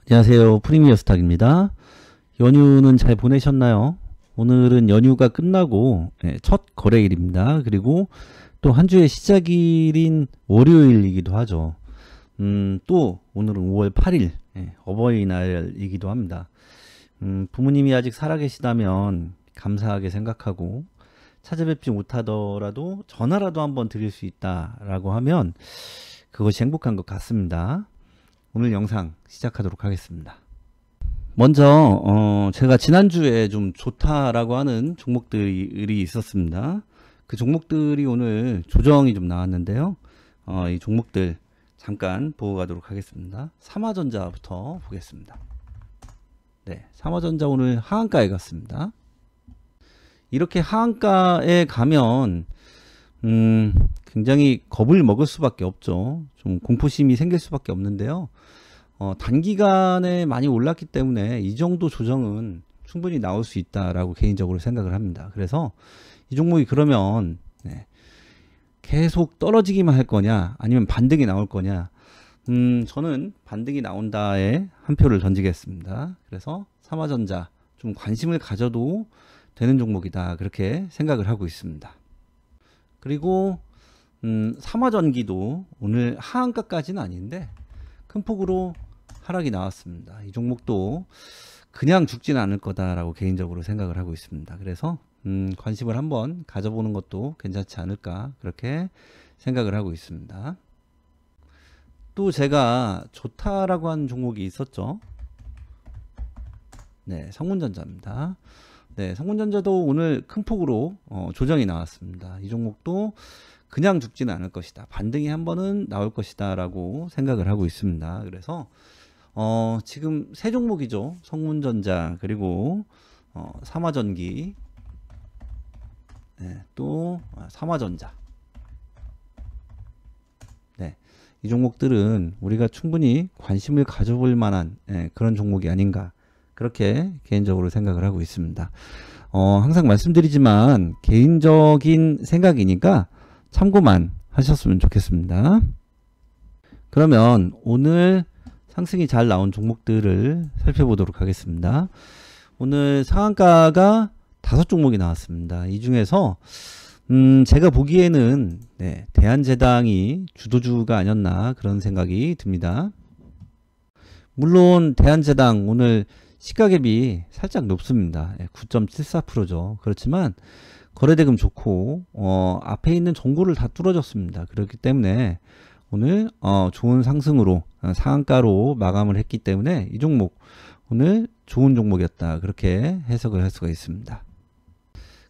안녕하세요. 프리미어 스탁입니다. 연휴는 잘 보내셨나요? 오늘은 연휴가 끝나고 첫 거래일입니다. 그리고 또 한 주의 시작일인 월요일이기도 하죠. 또 오늘은 5월 8일 어버이날이기도 합니다. 부모님이 아직 살아계시다면 감사하게 생각하고 찾아뵙지 못하더라도 전화라도 한번 드릴 수 있다라고 하면 그것이 행복한 것 같습니다. 오늘 영상 시작하도록 하겠습니다. 먼저 제가 지난주에 좀 좋다라고 하는 종목들이 있었습니다. 그 종목들이 오늘 조정이 좀 나왔는데요. 이 종목들 잠깐 보고 가도록 하겠습니다. 삼화전자부터 보겠습니다. 네, 삼화전자 오늘 하한가에 갔습니다. 이렇게 하한가에 가면 굉장히 겁을 먹을 수밖에 없죠. 좀 공포심이 생길 수밖에 없는데요. 단기간에 많이 올랐기 때문에 이 정도 조정은 충분히 나올 수 있다라고 개인적으로 생각을 합니다. 그래서 이 종목이 그러면 계속 떨어지기만 할 거냐 아니면 반등이 나올 거냐, 저는 반등이 나온다에 한 표를 던지겠습니다. 그래서 삼화전자 좀 관심을 가져도 되는 종목이다, 그렇게 생각을 하고 있습니다. 그리고 삼화전기도 오늘 하한가까지는 아닌데 큰 폭으로 하락이 나왔습니다. 이 종목도 그냥 죽지는 않을 거다라고 개인적으로 생각을 하고 있습니다. 그래서 관심을 한번 가져보는 것도 괜찮지 않을까, 그렇게 생각을 하고 있습니다. 또 제가 좋다라고 한 종목이 있었죠. 네, 성문전자입니다. 네, 성문전자도 오늘 큰 폭으로 조정이 나왔습니다. 이 종목도 그냥 죽지는 않을 것이다, 반등이 한 번은 나올 것이다 라고 생각을 하고 있습니다. 그래서 지금 세 종목이죠. 성문전자, 그리고 삼화전기, 네, 또 삼화전자. 네, 이 종목들은 우리가 충분히 관심을 가져볼 만한 그런 종목이 아닌가, 그렇게 개인적으로 생각을 하고 있습니다. 항상 말씀드리지만 개인적인 생각이니까 참고만 하셨으면 좋겠습니다. 그러면 오늘 상승이 잘 나온 종목들을 살펴보도록 하겠습니다. 오늘 상한가가 5종목이 나왔습니다. 이 중에서 제가 보기에는 대한제당이 주도주가 아니었나, 그런 생각이 듭니다. 물론 대한제당 오늘 시가갭이 살짝 높습니다. 9.74%죠. 그렇지만 거래대금 좋고 앞에 있는 종고를 다 뚫어줬습니다. 그렇기 때문에 오늘 좋은 상승으로 상한가로 마감을 했기 때문에 이 종목 오늘 좋은 종목이었다, 그렇게 해석을 할 수가 있습니다.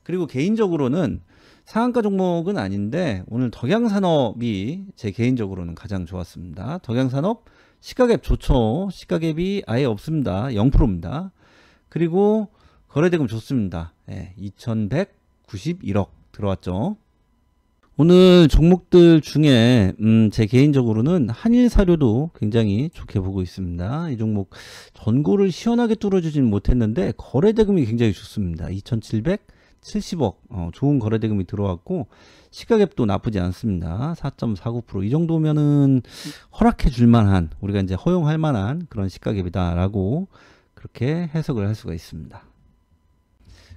그리고 개인적으로는 상한가 종목은 아닌데 오늘 덕양산업이 제 개인적으로는 가장 좋았습니다. 덕양산업 시가갭 좋죠. 시가갭이 아예 없습니다. 0%입니다. 그리고 거래대금 좋습니다. 2191억 들어왔죠. 오늘 종목들 중에 제 개인적으로는 한일사료도 굉장히 좋게 보고 있습니다. 이 종목 전고를 시원하게 뚫어주진 못했는데 거래대금이 굉장히 좋습니다. 2770억 좋은 거래대금이 들어왔고 시가갭도 나쁘지 않습니다. 4.49%. 이 정도면은 허락해 줄 만한, 우리가 이제 허용할 만한 그런 시가갭이다 라고 그렇게 해석을 할 수가 있습니다.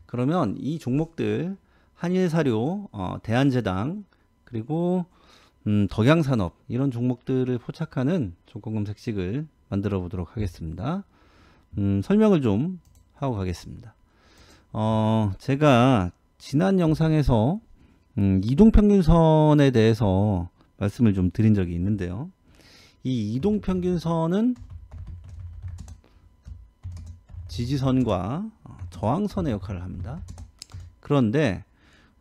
그러면 이 종목들 한일사료, 대한제당, 그리고 덕양산업, 이런 종목들을 포착하는 종권 검색식을 만들어 보도록 하겠습니다. 설명을 좀 하고 가겠습니다. 제가 지난 영상에서 이동평균선에 대해서 말씀을 좀 드린 적이 있는데요. 이 이동평균선은 지지선과 저항선의 역할을 합니다. 그런데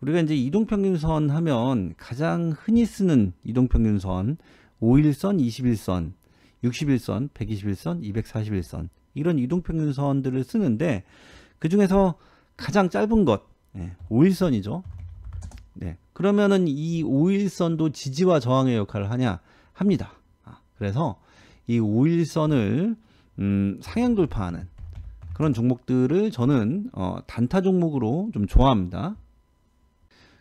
우리가 이제 이동평균선 하면 가장 흔히 쓰는 이동평균선 5일선, 21선, 61선, 121선, 241선, 이런 이동평균선들을 쓰는데 그 중에서 가장 짧은 것 5일선이죠. 네, 그러면은 이 5일선도 지지와 저항의 역할을 하냐 합니다. 그래서 이 5일선을 상향 돌파하는 그런 종목들을 저는 단타 종목으로 좀 좋아합니다.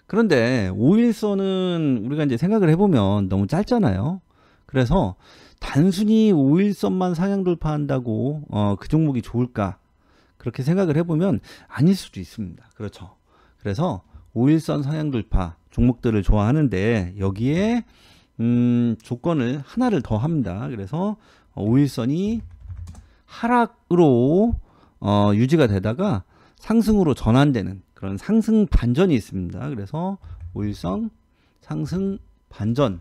그런데 5일선은 우리가 이제 생각을 해보면 너무 짧잖아요. 그래서 단순히 5일선만 상향 돌파한다고 그 종목이 좋을까? 그렇게 생각을 해보면 아닐 수도 있습니다. 그렇죠. 그래서 5일선 상향 돌파 종목들을 좋아하는데 여기에 조건을 하나를 더 합니다. 그래서 5일선이 하락으로 유지가 되다가 상승으로 전환되는 그런 상승 반전이 있습니다. 그래서 5일선 상승 반전이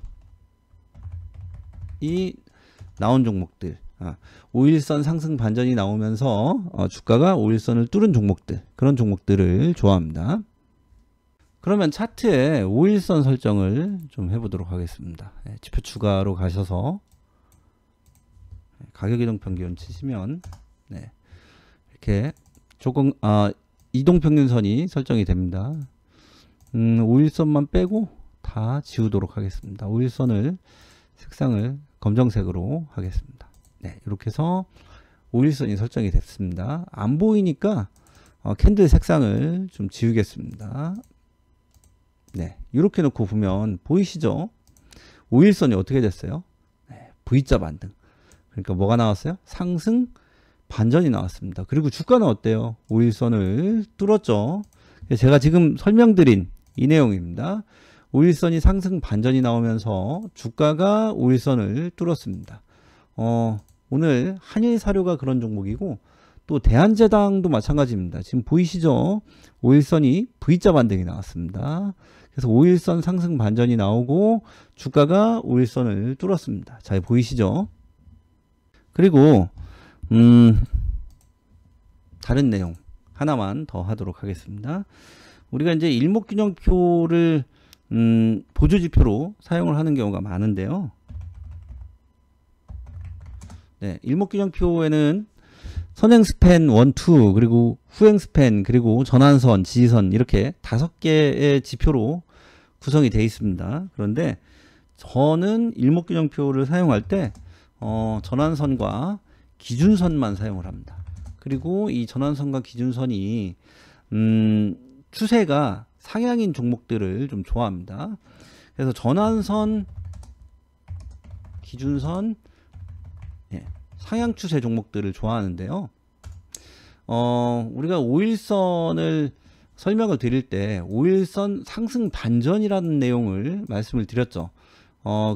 나온 종목들, 5일선 상승 반전이 나오면서 주가가 5일선을 뚫은 종목들, 그런 종목들을 좋아합니다. 그러면 차트에 5일선 설정을 좀 해보도록 하겠습니다. 지표 추가로 가셔서 가격이동 평균 치시면 이렇게 조금 이동평균선이 설정이 됩니다. 5일선만 빼고 다 지우도록 하겠습니다. 5일선을 색상을 검정색으로 하겠습니다. 이렇게 해서 5일선이 설정이 됐습니다. 안 보이니까 캔들 색상을 좀 지우겠습니다. 이렇게 놓고 보면 보이시죠? 5일선이 어떻게 됐어요? V자 반등. 그러니까 뭐가 나왔어요? 상승 반전이 나왔습니다. 그리고 주가는 어때요? 5일선을 뚫었죠. 제가 지금 설명드린 이 내용입니다. 5일선이 상승 반전이 나오면서 주가가 5일선을 뚫었습니다. 오늘 한일사료가 그런 종목이고 또 대한제당도 마찬가지입니다. 지금 보이시죠? 5일선이 V자 반등이 나왔습니다. 그래서 5일선 상승 반전이 나오고 주가가 5일선을 뚫었습니다. 잘 보이시죠? 그리고 다른 내용 하나만 더 하도록 하겠습니다. 우리가 이제 일목균형표를 보조지표로 사용을 하는 경우가 많은데요. 일목균형표에는 선행 스팬 1, 2 그리고 후행 스팬 그리고 전환선, 지지선 이렇게 5개의 지표로 구성이 되어 있습니다. 그런데 저는 일목균형표를 사용할 때 전환선과 기준선만 사용을 합니다. 그리고 이 전환선과 기준선이 추세가 상향인 종목들을 좀 좋아합니다. 그래서 전환선, 기준선, 상향 추세 종목들을 좋아하는데요. 우리가 5일선을 설명을 드릴 때 5일선 상승 반전이라는 내용을 말씀을 드렸죠.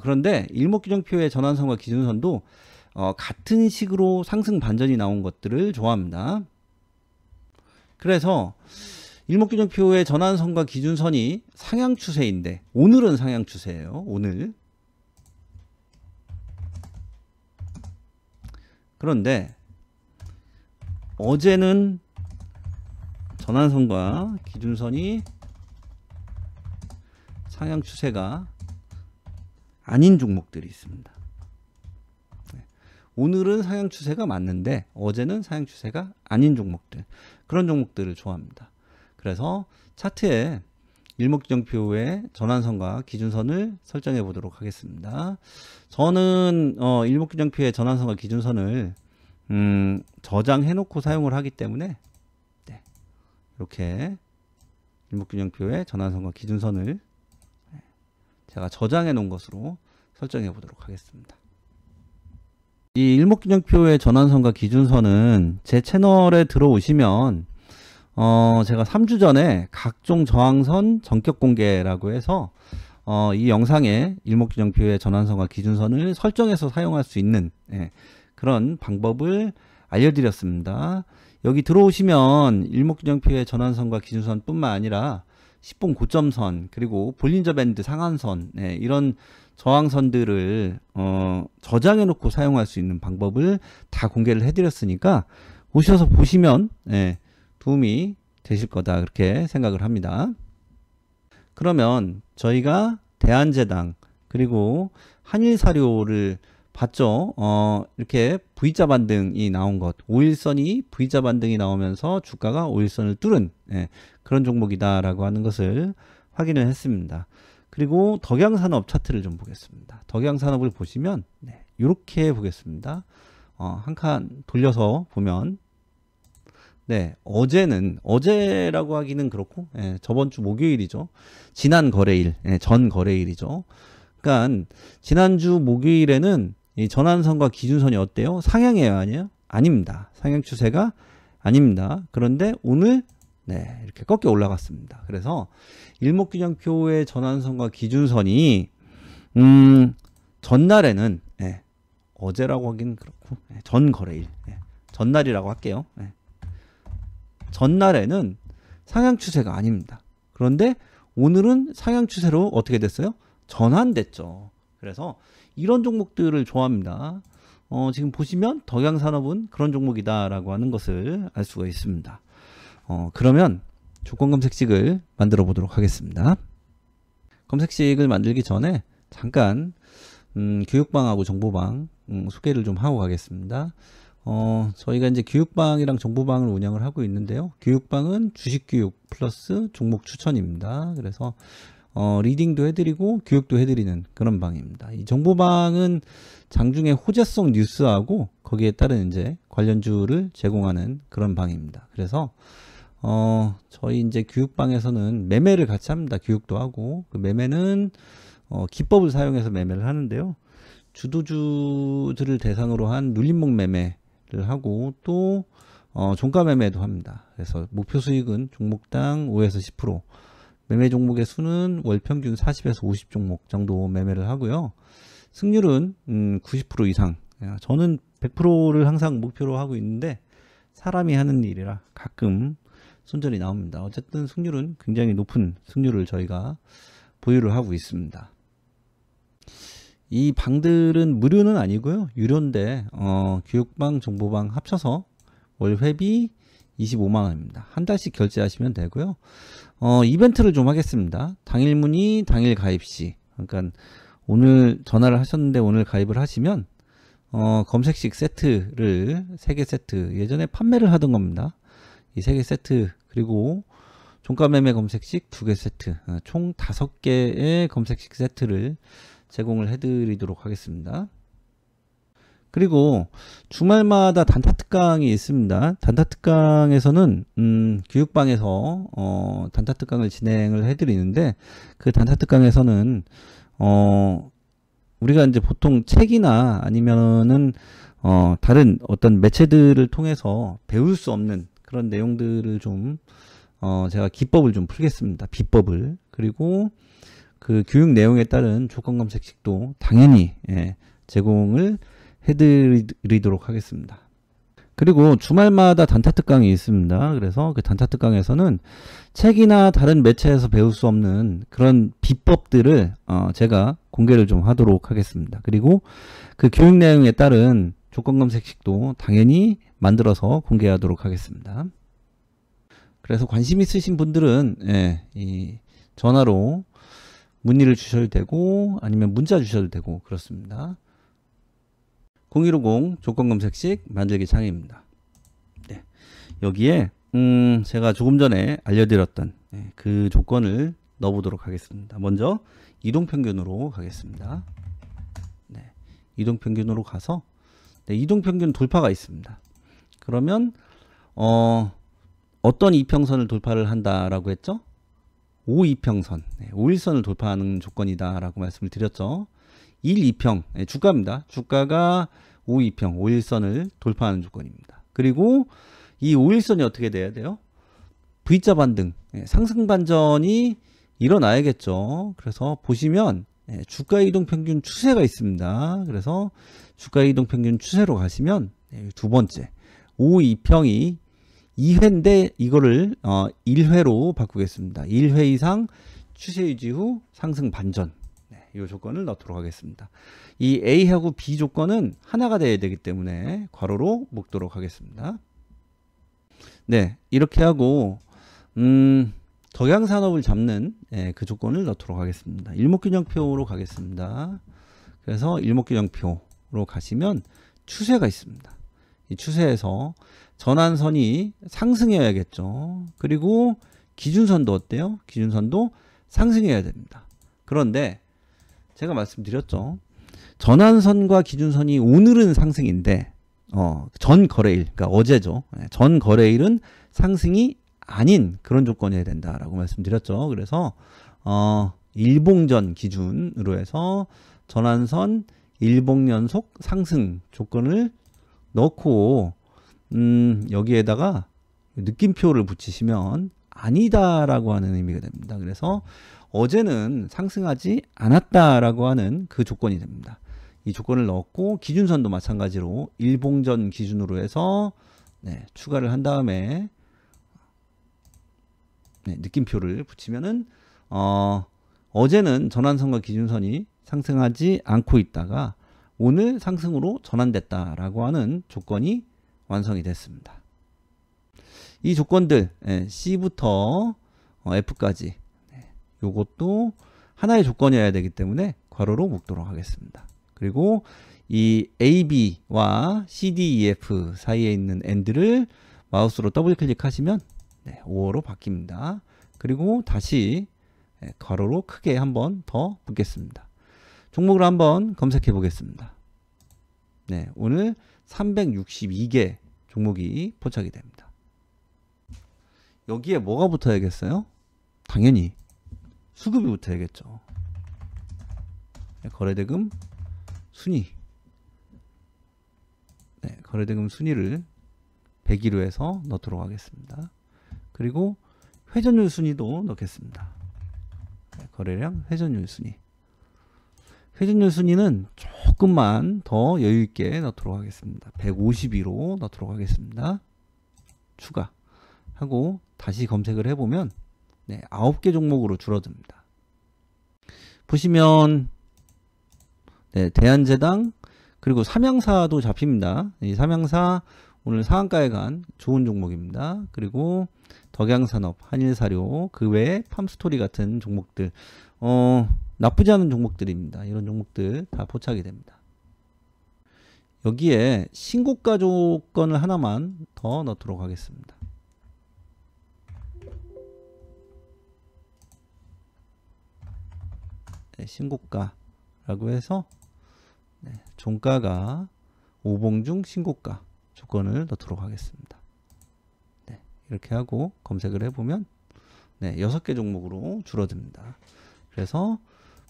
그런데 일목균형표의 전환선과 기준선도 같은 식으로 상승 반전이 나온 것들을 좋아합니다. 그래서 일목균형표의 전환선과 기준선이 상향 추세인데 오늘은 상향 추세예요. 오늘. 그런데 어제는 전환선과 기준선이 상향 추세가 아닌 종목들이 있습니다. 오늘은 상향 추세가 맞는데 어제는 상향 추세가 아닌 종목들, 그런 종목들을 좋아합니다. 그래서 차트에 일목균형표의 전환선과 기준선을 설정해 보도록 하겠습니다. 저는 일목균형표의 전환선과 기준선을 저장해 놓고 사용을 하기 때문에 이렇게 일목균형표의 전환선과 기준선을 제가 저장해 놓은 것으로 설정해 보도록 하겠습니다. 이 일목균형표의 전환선과 기준선은 제 채널에 들어오시면 제가 3주 전에 각종 저항선 전격 공개라고 해서 이 영상에 일목균형표의 전환선과 기준선을 설정해서 사용할 수 있는 그런 방법을 알려드렸습니다. 여기 들어오시면 일목균형표의 전환선과 기준선 뿐만 아니라 10분 고점선 그리고 볼린저 밴드 상한선 이런 저항선들을 저장해 놓고 사용할 수 있는 방법을 다 공개를 해드렸으니까 오셔서 보시면 도움이 되실 거다 그렇게 생각을 합니다. 그러면 저희가 대한제당 그리고 한일사료를 봤죠. 이렇게 V자 반등이 나온 것, 5일선이 V자 반등이 나오면서 주가가 5일선을 뚫은 그런 종목이다라고 하는 것을 확인을 했습니다. 그리고 덕양산업 차트를 좀 보겠습니다. 덕양산업을 보시면 이렇게 보겠습니다. 한 칸 돌려서 보면 네, 어제라고 하기는 그렇고, 예, 저번 주 목요일이죠. 지난 거래일, 예, 전 거래일이죠. 그러니까 지난주 목요일에는 이 전환선과 기준선이 어때요? 상향해요, 아니에요? 아닙니다. 상향 추세가 아닙니다. 그런데 오늘 네, 이렇게 꺾여 올라갔습니다. 그래서 일목균형표의 전환선과 기준선이 전날에는 예, 어제라고 하기는 그렇고 전 거래일, 전날이라고 할게요. 전날에는 상향 추세가 아닙니다. 그런데 오늘은 상향 추세로 어떻게 됐어요? 전환됐죠. 그래서 이런 종목들을 좋아합니다. 지금 보시면 덕양산업은 그런 종목이다라고 하는 것을 알 수가 있습니다. 그러면 조건 검색식을 만들어 보도록 하겠습니다. 검색식을 만들기 전에 잠깐 교육방하고 정보방 소개를 좀 하고 가겠습니다. 저희가 이제 교육방이랑 정보방을 운영을 하고 있는데요. 교육방은 주식교육 플러스 종목 추천입니다. 그래서 리딩도 해드리고 교육도 해드리는 그런 방입니다. 이 정보방은 장중에 호재성 뉴스하고 거기에 따른 이제 관련주를 제공하는 그런 방입니다. 그래서 저희 이제 교육방에서는 매매를 같이 합니다. 교육도 하고 그 매매는 기법을 사용해서 매매를 하는데요. 주도주들을 대상으로 한 눌림목 매매를 하고 또 종가 매매도 합니다. 그래서 목표 수익은 종목당 5에서 10%, 매매 종목의 수는 월 평균 40에서 50 종목 정도 매매를 하고요. 승률은 90% 이상. 저는 100%를 항상 목표로 하고 있는데 사람이 하는 일이라 가끔 손절이 나옵니다. 어쨌든 승률은 굉장히 높은 승률을 저희가 보유를 하고 있습니다. 이 방들은 무료는 아니고요. 유료인데 교육방, 정보방 합쳐서 월 회비 25만원입니다. 한 달씩 결제하시면 되고요. 이벤트를 좀 하겠습니다. 당일 문의, 당일 가입 시. 그러니까 오늘 전화를 하셨는데 오늘 가입을 하시면 검색식 세트를 3개 세트, 예전에 판매를 하던 겁니다. 이 3개 세트, 그리고 종가 매매 검색식 2개 세트, 총 5개의 검색식 세트를 제공을 해드리도록 하겠습니다. 그리고 주말마다 단타 특강이 있습니다. 단타 특강에서는 교육방에서 단타 특강을 진행을 해드리는데 그 단타 특강에서는 우리가 이제 보통 책이나 아니면은 다른 어떤 매체들을 통해서 배울 수 없는 그런 내용들을 좀 제가 기법을 좀 풀겠습니다. 비법을. 그리고 그 교육 내용에 따른 조건 검색식도 당연히 제공을 해드리도록 하겠습니다. 그리고 주말마다 단타 특강이 있습니다. 그래서 그 단타 특강에서는 책이나 다른 매체에서 배울 수 없는 그런 비법들을 제가 공개를 좀 하도록 하겠습니다. 그리고 그 교육 내용에 따른 조건 검색식도 당연히 만들어서 공개하도록 하겠습니다. 그래서 관심 있으신 분들은 이 전화로 문의를 주셔도 되고 아니면 문자 주셔도 되고 그렇습니다. 0150 조건 검색식 만들기 창입니다. 네. 여기에 제가 조금 전에 알려드렸던 그 조건을 넣어보도록 하겠습니다. 먼저 이동평균으로 가겠습니다. 네. 이동평균으로 가서 이동평균 돌파가 있습니다. 그러면 어떤 이평선을 돌파를 한다라고 했죠? 5이평선, 5일선을 돌파하는 조건이다 라고 말씀을 드렸죠. 1이평, 주가입니다. 주가가 5이평, 5일선을 돌파하는 조건입니다. 그리고 이 5일선이 어떻게 돼야 돼요? V자 반등, 상승 반전이 일어나야겠죠. 그래서 보시면 주가 이동 평균 추세가 있습니다. 그래서 주가 이동 평균 추세로 가시면 두 번째 5이평이 2회인데 이거를 1회로 바꾸겠습니다. 1회 이상 추세 유지 후 상승 반전, 이 조건을 넣도록 하겠습니다. 이 A하고 B 조건은 하나가 돼야 되기 때문에 괄호로 묶도록 하겠습니다. 네, 이렇게 하고 덕양산업을 잡는 그 조건을 넣도록 하겠습니다. 일목균형표로 가겠습니다. 그래서 일목균형표로 가시면 추세가 있습니다. 이 추세에서 전환선이 상승해야겠죠. 그리고 기준선도 어때요? 기준선도 상승해야 됩니다. 그런데 제가 말씀드렸죠. 전환선과 기준선이 오늘은 상승인데 전 거래일, 그러니까 어제죠. 전 거래일은 상승이 아닌 그런 조건이어야 된다라고 말씀드렸죠. 그래서 일봉전 기준으로 해서 전환선 일봉 연속 상승 조건을 넣고 여기에다가 느낌표를 붙이시면 아니다라고 하는 의미가 됩니다. 그래서 어제는 상승하지 않았다라고 하는 그 조건이 됩니다. 이 조건을 넣었고 기준선도 마찬가지로 일봉전 기준으로 해서 추가를 한 다음에 느낌표를 붙이면은 어제는 전환선과 기준선이 상승하지 않고 있다가 오늘 상승으로 전환됐다라고 하는 조건이 완성이 됐습니다. 이 조건들 C부터 F까지 요것도 하나의 조건이어야 되기 때문에 괄호로 묶도록 하겠습니다. 그리고 이 AB와 CDEF 사이에 있는 AND를 마우스로 더블 클릭하시면 5호로 바뀝니다. 그리고 다시 괄호로 크게 한번 더 붙겠습니다. 종목을 한번 검색해 보겠습니다. 오늘 362개 종목이 포착이 됩니다. 여기에 뭐가 붙어야겠어요? 당연히 수급이 붙어야겠죠. 거래대금 순위. 거래대금 순위를 100으로 해서 넣도록 하겠습니다. 그리고 회전율 순위도 넣겠습니다. 거래량 회전율 순위. 회전율 순위는 조금만 더 여유있게 넣도록 하겠습니다. 152로 넣도록 하겠습니다. 추가하고 다시 검색을 해보면 9개 종목으로 줄어듭니다. 보시면 대한제당 그리고 삼양사도 잡힙니다. 이 삼양사 오늘 상한가에 간 좋은 종목입니다. 그리고 덕양산업, 한일사료, 그 외에 팜스토리 같은 종목들 나쁘지 않은 종목들입니다. 이런 종목들 다 포착이 됩니다. 여기에 신고가 조건을 하나만 더 넣도록 하겠습니다. 신고가라고 해서 종가가 5봉 중 신고가 조건을 넣도록 하겠습니다. 이렇게 하고 검색을 해보면 6개 종목으로 줄어듭니다. 그래서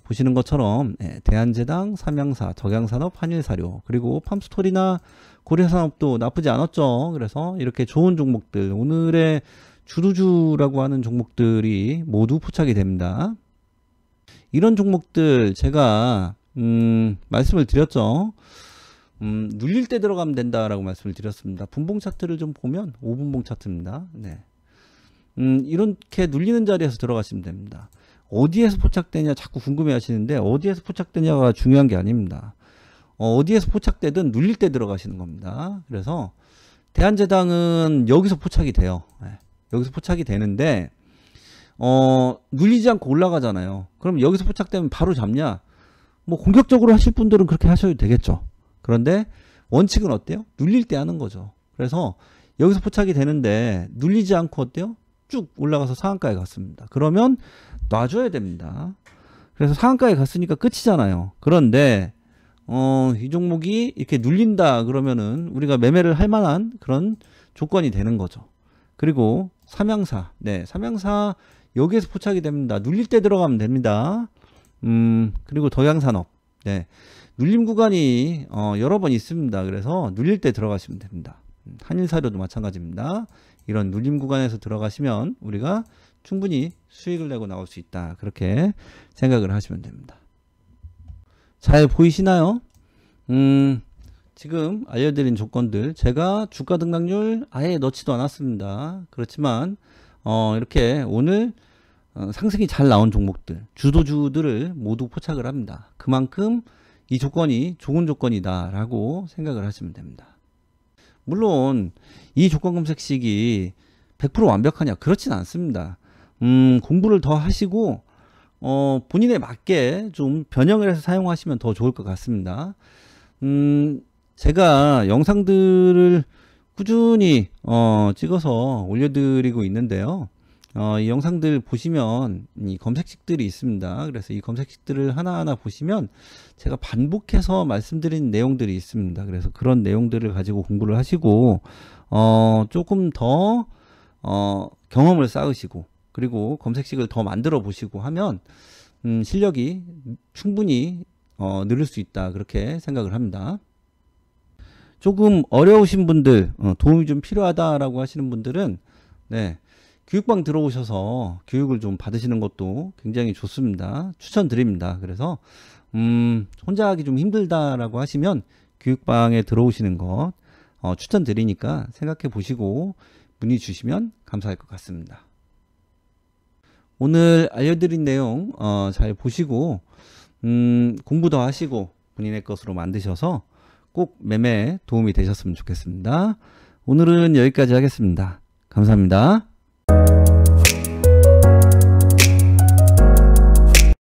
보시는 것처럼 대한제당, 삼양사, 덕양산업, 한일사료 그리고 팜스토리나 고려산업도 나쁘지 않았죠. 그래서 이렇게 좋은 종목들 오늘의 주루주라고 하는 종목들이 모두 포착이 됩니다. 이런 종목들 제가 말씀을 드렸죠. 눌릴 때 들어가면 된다라고 말씀을 드렸습니다. 분봉 차트를 좀 보면 5분봉 차트입니다. 이렇게 눌리는 자리에서 들어가시면 됩니다. 어디에서 포착되냐 자꾸 궁금해 하시는데 어디에서 포착되냐가 중요한 게 아닙니다. 어디에서 포착되든 눌릴 때 들어가시는 겁니다. 그래서 대한제당은 여기서 포착이 돼요. 여기서 포착이 되는데 눌리지 않고 올라가잖아요. 그럼 여기서 포착되면 바로 잡냐? 뭐 공격적으로 하실 분들은 그렇게 하셔도 되겠죠. 그런데 원칙은 어때요? 눌릴 때 하는 거죠. 그래서 여기서 포착이 되는데 눌리지 않고 어때요? 쭉 올라가서 상한가에 갔습니다. 그러면 놔줘야 됩니다. 그래서 상한가에 갔으니까 끝이잖아요. 그런데 이 종목이 이렇게 눌린다 그러면은 우리가 매매를 할 만한 그런 조건이 되는 거죠. 그리고 삼양사, 삼양사 여기에서 포착이 됩니다. 눌릴 때 들어가면 됩니다. 그리고 덕양산업, 눌림 구간이 여러 번 있습니다. 그래서 눌릴 때 들어가시면 됩니다. 한일사료도 마찬가지입니다. 이런 눌림 구간에서 들어가시면 우리가 충분히 수익을 내고 나올 수 있다. 그렇게 생각을 하시면 됩니다. 잘 보이시나요? 지금 알려드린 조건들 제가 주가 등락률 아예 넣지도 않았습니다. 그렇지만 이렇게 오늘 상승이 잘 나온 종목들 주도주들을 모두 포착을 합니다. 그만큼 이 조건이 좋은 조건이다 라고 생각을 하시면 됩니다. 물론 이 조건 검색식이 100% 완벽하냐 그렇진 않습니다. 공부를 더 하시고 본인에 맞게 좀 변형을 해서 사용하시면 더 좋을 것 같습니다. 제가 영상들을 꾸준히 찍어서 올려드리고 있는데요. 이 영상들 보시면 이 검색식들이 있습니다. 그래서 이 검색식들을 하나하나 보시면 제가 반복해서 말씀드린 내용들이 있습니다. 그래서 그런 내용들을 가지고 공부를 하시고 조금 더 경험을 쌓으시고 그리고 검색식을 더 만들어 보시고 하면 실력이 충분히 늘을 수 있다 그렇게 생각을 합니다. 조금 어려우신 분들, 도움이 좀 필요하다라고 하시는 분들은 네, 교육방 들어오셔서 교육을 좀 받으시는 것도 굉장히 좋습니다. 추천드립니다. 그래서 혼자 하기 좀 힘들다라고 하시면 교육방에 들어오시는 것 추천드리니까 생각해 보시고 문의 주시면 감사할 것 같습니다. 오늘 알려드린 내용 잘 보시고 공부 더 하시고 본인의 것으로 만드셔서 꼭 매매에 도움이 되셨으면 좋겠습니다. 오늘은 여기까지 하겠습니다. 감사합니다.